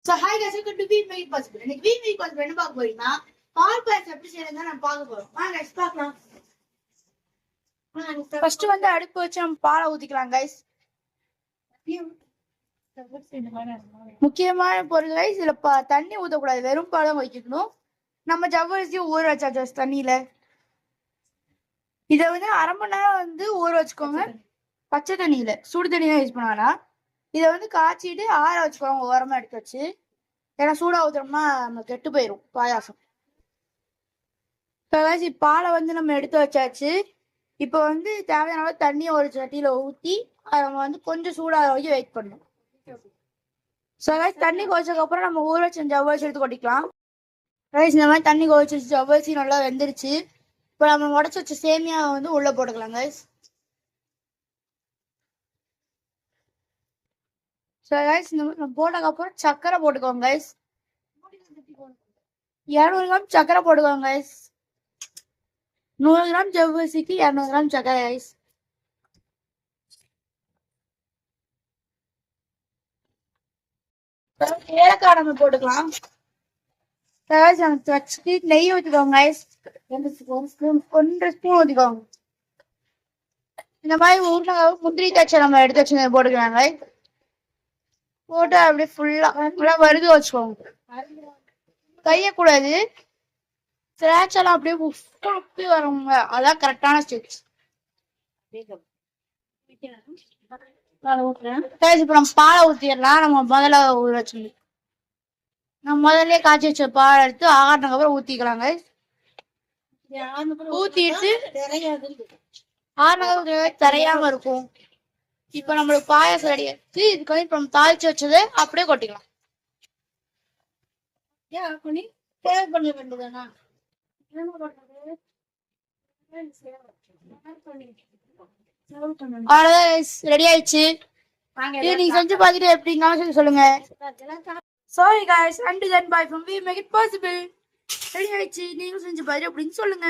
So hi guys, welcome to We Make It Possible. இன்னைக்கு We Make It Possible என்ன பார்க்க போறீங்கன்னா பால் பாயசம் எப்படி செய்யறதுன்னு நம்ம பார்க்க போறோம். வாங்க guys பார்க்கலாம். ஃபர்ஸ்ட் வந்து அடுப்பு வச்சு நம்ம பாலை ஊத்திக்கலாம் guys. முக்கியமான பொருள் guys, இதுல தண்ணி ஊத்தக்கூடாது, வெறும் பால் தான் வைக்கணும். நம்ம ஜவ்வரிசியை ஊற வச்சாச்சு தண்ணியில. இதை வந்து அரை மணி நேரம் வந்து ஊற வச்சுக்கோங்க. பச்சை தண்ணியில, சுடு தண்ணி தான் யூஸ் பண்ணானா. இதை வந்து காய்ச்சிட்டு ஆற வச்சுக்கோங்க, ஓரமா எடுத்து வச்சு. ஏன்னா சூடா ஊத்துறோம்னா நம்ம கெட்டு போயிடும் பாயாசம். பாலை வந்து நம்ம எடுத்து வச்சாச்சு. இப்போ வந்து தேவையான அளவு தண்ணியை ஒரு சட்டியில ஊற்றி நம்ம வந்து கொஞ்சம் சூடாக வரைக்கும் வெயிட் பண்ணணும். ஸோ தண்ணி கொதிச்சதுக்கு அப்புறம் நம்ம ஊற வச்ச ஜவ்வரிசி எடுத்து கொட்டிக்கலாம். இந்த மாதிரி தண்ணி கொதிச்சு ஜவ்வரிசி நல்லா வெந்துருச்சு. இப்போ நம்ம உடச்சி வச்ச சேமியாவை வந்து உள்ள போட்டுக்கலாம் கைஸ். போட்டதுக்கப்புறம் சக்கரை போட்டுக்கோங்க கைஸ். 200 கிராம் சக்கரை போட்டுக்கோங்க கைஸ். 100 கிராம் ஜவ்வரிசிக்கு 200 கிராம் சக்கரை கைஸ். ஏலக்காய் நம்ம போட்டுக்கலாம். நெய் ஊற்றிக்கோங்க கைஸ். 1 ஸ்பூன் ஊற்றிக்கோங்க. இந்த மாதிரி முந்திரி தச்சை நம்ம எடுத்து வச்சு போட்டுக்கலாம் கைஸ். போட்டு அப்படியே ஃபுல்லா வறுத்து வச்சுக்கோங்க. கையக்கூடாது, திராட்சைலாம் அப்படியே உப்பி வருங்க. அதான் கரெக்டான ஸ்டெப்ஸ். இப்போ நம்ம பாலை ஊற்றிடலாம். நம்ம முதல்ல ஊற வச்சு நம்ம முதல்ல காய்ச்சி வச்ச பாலை எடுத்து ஆகாட்டினதுக்கு அப்புறம் ஊற்றிக்கலாங்க. ஊற்றிட்டு ஆறுனதுக்கு தரையாம இருக்கும். இப்ப நம்மளுக்கு பாயாசம் ரெடி ஆயிடுச்சு. இதுக்கு வந்து இப்ப நம்ம தாளிச்சு வச்சது அப்படியே கொட்டிக்கலாம். தேவைப்பட வேண்டியதானா அவ்வளவுதான், ரெடி ஆயிடுச்சு. இது நீங்க செஞ்சு பார்த்துட்டு எப்படின்னாலும் சொல்லுங்க. Sorry guys, until then bye from We Make It Possible. Ready ஆயிடுச்சு, நீங்களும் செஞ்சு பார்த்துட்டு அப்படின்னு சொல்லுங்க.